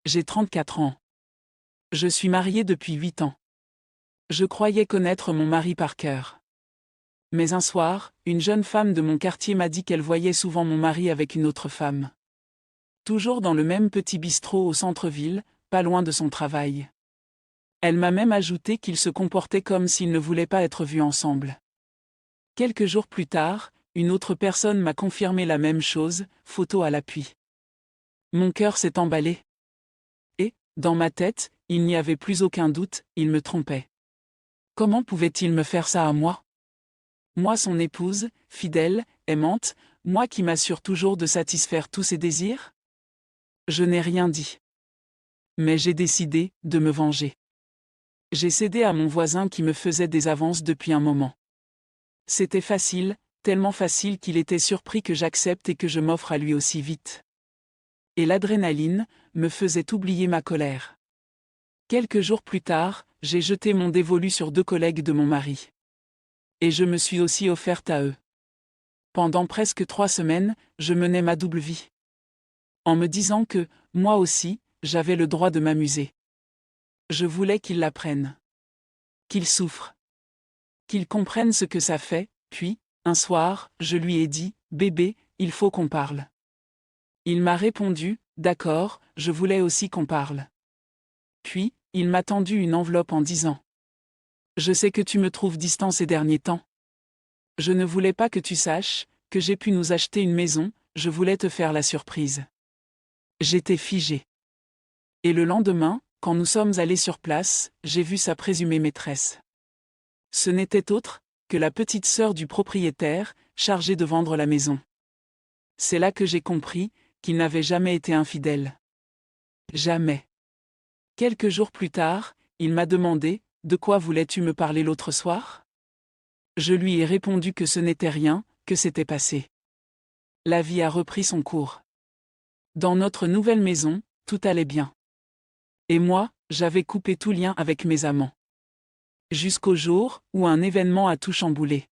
J'ai 34 ans. Je suis mariée depuis 8 ans. Je croyais connaître mon mari par cœur. Mais un soir, une jeune femme de mon quartier m'a dit qu'elle voyait souvent mon mari avec une autre femme. Toujours dans le même petit bistrot au centre-ville, pas loin de son travail. Elle m'a même ajouté qu'ils se comportaient comme s'ils ne voulaient pas être vus ensemble. Quelques jours plus tard, une autre personne m'a confirmé la même chose, photo à l'appui. Mon cœur s'est emballé. Et, dans ma tête, il n'y avait plus aucun doute, il me trompait. Comment pouvait-il me faire ça à moi? Moi son épouse, fidèle, aimante, moi qui m'assure toujours de satisfaire tous ses désirs? Je n'ai rien dit. Mais j'ai décidé de me venger. J'ai cédé à mon voisin qui me faisait des avances depuis un moment. C'était facile, tellement facile qu'il était surpris que j'accepte et que je m'offre à lui aussi vite. Et l'adrénaline me faisait oublier ma colère. Quelques jours plus tard, j'ai jeté mon dévolu sur 2 collègues de mon mari. Et je me suis aussi offerte à eux. Pendant presque 3 semaines, je menais ma double vie. En me disant que, moi aussi, j'avais le droit de m'amuser. Je voulais qu'ils l'apprennent. Qu'ils souffrent. Qu'ils comprennent ce que ça fait, puis, un soir, je lui ai dit, « Bébé, il faut qu'on parle. » Il m'a répondu, « D'accord, je voulais aussi qu'on parle. » Puis, il m'a tendu une enveloppe en disant, « Je sais que tu me trouves distant ces derniers temps. Je ne voulais pas que tu saches que j'ai pu nous acheter une maison, je voulais te faire la surprise. » J'étais figée. Et le lendemain, quand nous sommes allés sur place, j'ai vu sa présumée maîtresse. Ce n'était autre que la petite sœur du propriétaire, chargée de vendre la maison. C'est là que j'ai compris qu'il n'avait jamais été infidèle. Jamais. Quelques jours plus tard, il m'a demandé, « De quoi voulais-tu me parler l'autre soir ?» Je lui ai répondu que ce n'était rien, que c'était passé. La vie a repris son cours. Dans notre nouvelle maison, tout allait bien. Et moi, j'avais coupé tout lien avec mes amants. Jusqu'au jour où un événement a tout chamboulé.